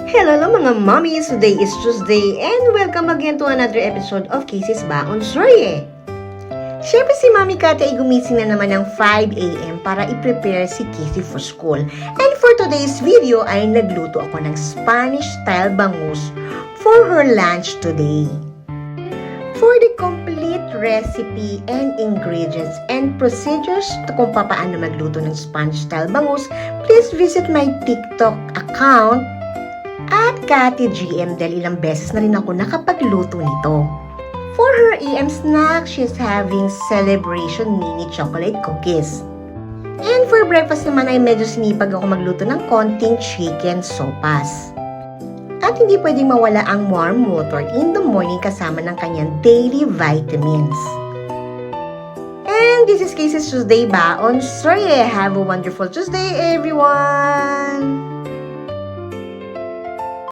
Hello mga mommies! Today is Tuesday and welcome again to another episode of Casey's Baon Sorye. Siyempre si Mami Kate ay gumising na naman ng 5 a.m. para i-prepare si Casey for school. And for today's video ay nagluto ako ng Spanish-style bangus for her lunch today. For the complete recipe and ingredients and procedures kung paano magluto ng Spanish-style bangus, please visit my TikTok account at Kati GM dahil ilang beses na rin ako nakapagluto nito. For her AM snack, she's having celebration mini chocolate cookies. And for breakfast naman ay medyo sinipag ako magluto ng konting chicken sopas. At hindi pwedeng mawala ang warm water in the morning kasama ng kanyang daily vitamins. And this is Casey's Tuesday Baon Sorye. Have a wonderful Tuesday, everyone!